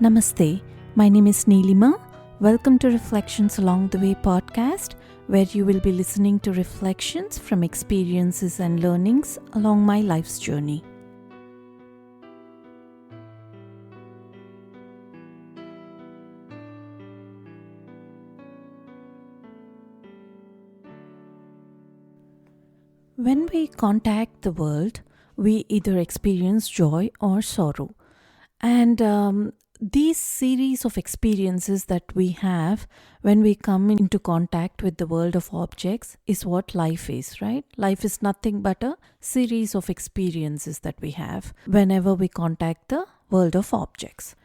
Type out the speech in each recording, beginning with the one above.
Namaste, my name is Neelima. Welcome to Reflections Along the Way podcast, where you will be listening to reflections from experiences and learnings along my life's journey. When we contact the world, we either experience joy or sorrow. And these series of experiences that we have when we come into contact with the world of objects is what life is, right? Life is nothing but a series of experiences that we have whenever we contact the world of objects.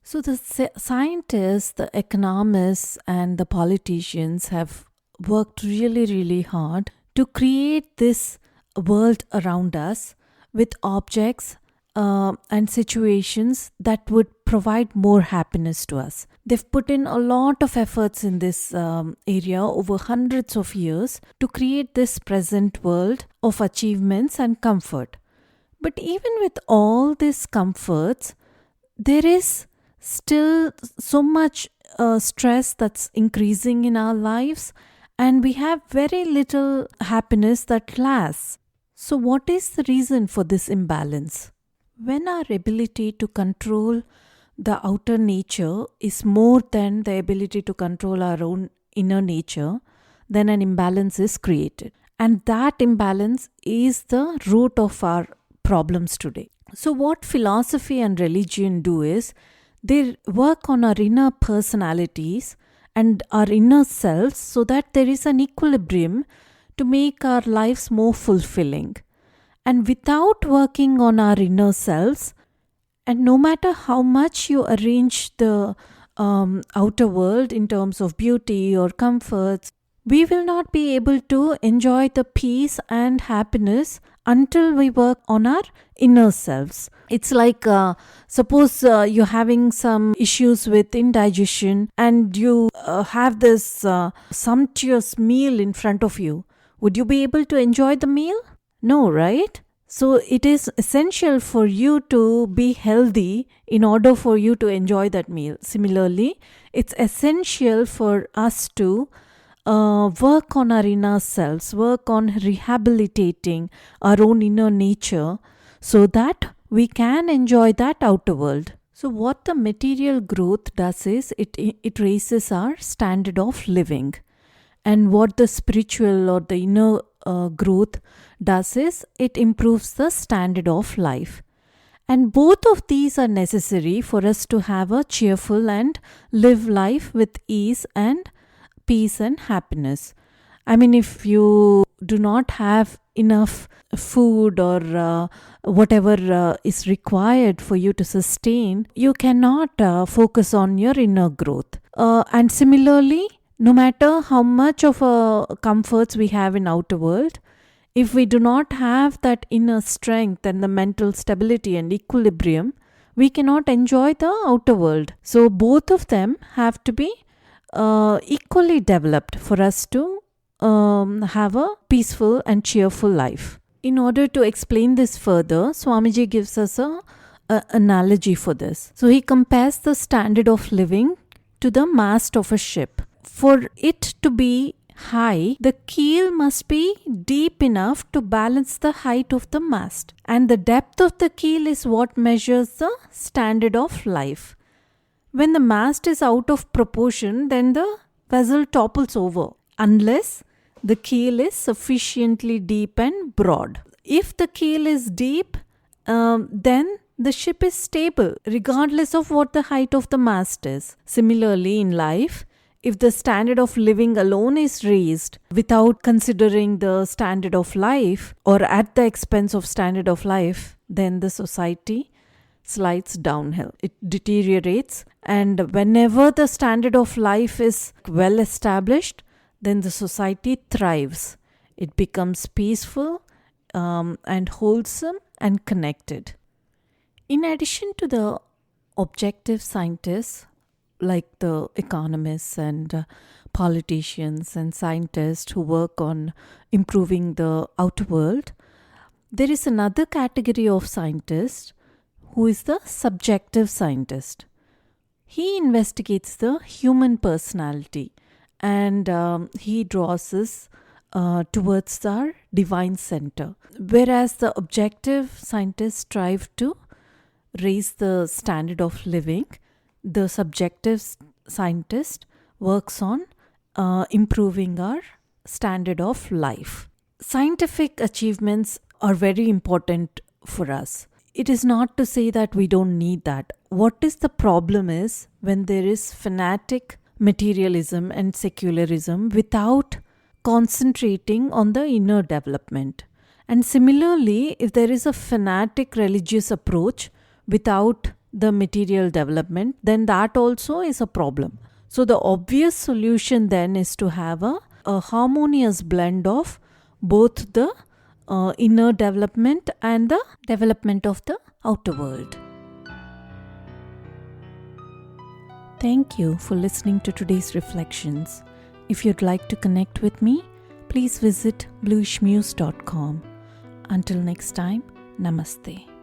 So the scientists, the economists, and the politicians have worked really hard to create this world around us with objects and situations that would provide more happiness to us. They've put in a lot of efforts in this area over hundreds of years to create this present world of achievements and comfort. But even with all these comforts, there is still so much stress that's increasing in our lives, and we have very little happiness that lasts. So what is the reason for this imbalance? When our ability to control the outer nature is more than the ability to control our own inner nature, then an imbalance is created. And that imbalance is the root of our problems today. So what philosophy and religion do is they work on our inner personalities and our inner selves so that there is an equilibrium to make our lives more fulfilling. And without working on our inner selves, and no matter how much you arrange the outer world in terms of beauty or comforts, we will not be able to enjoy the peace and happiness until we work on our inner selves. It's like suppose you're having some issues with indigestion and you have this sumptuous meal in front of you. Would you be able to enjoy the meal? No, right? So it is essential for you to be healthy in order for you to enjoy that meal. Similarly, it's essential for us to work on our inner selves, work on rehabilitating our own inner nature so that we can enjoy that outer world. So what the material growth does is it raises our standard of living. And what the spiritual or the inner growth does is it improves the standard of life. And both of these are necessary for us to have a cheerful and live life with ease and peace and happiness. I mean, if you do not have enough food or whatever is required for you to sustain, you cannot focus on your inner growth. And similarly, no matter how much of comforts we have in outer world, if we do not have that inner strength and the mental stability and equilibrium, we cannot enjoy the outer world. So both of them have to be equally developed for us to have a peaceful and cheerful life. In order to explain this further, Swamiji gives us a analogy for this. So he compares the standard of living to the mast of a ship. For it to be high, the keel must be deep enough to balance the height of the mast. And the depth of the keel is what measures the standard of life. When the mast is out of proportion, then the vessel topples over, unless the keel is sufficiently deep and broad. If the keel is deep, then the ship is stable, regardless of what the height of the mast is. Similarly, in life, if the standard of living alone is raised without considering the standard of life or at the expense of standard of life, then the society slides downhill. It deteriorates, and whenever the standard of life is well established, then the society thrives. It becomes peaceful and wholesome and connected. In addition to the objective scientists, like the economists and politicians and scientists who work on improving the outer world, there is another category of scientists who is the subjective scientist, He investigates the human personality, and he draws us towards our divine center. Whereas the objective scientists strive to raise the standard of living, the subjective scientist works on improving our standard of life. Scientific achievements are very important for us. It is not to say that we don't need that. What is the problem is when there is fanatic materialism and secularism without concentrating on the inner development. And similarly, if there is a fanatic religious approach without the material development, then that also is a problem. So, the obvious solution then is to have a harmonious blend of both the inner development and the development of the outer world. Thank you for listening to today's reflections. If you'd like to connect with me, please visit bluishmuse.com. Until next time, namaste.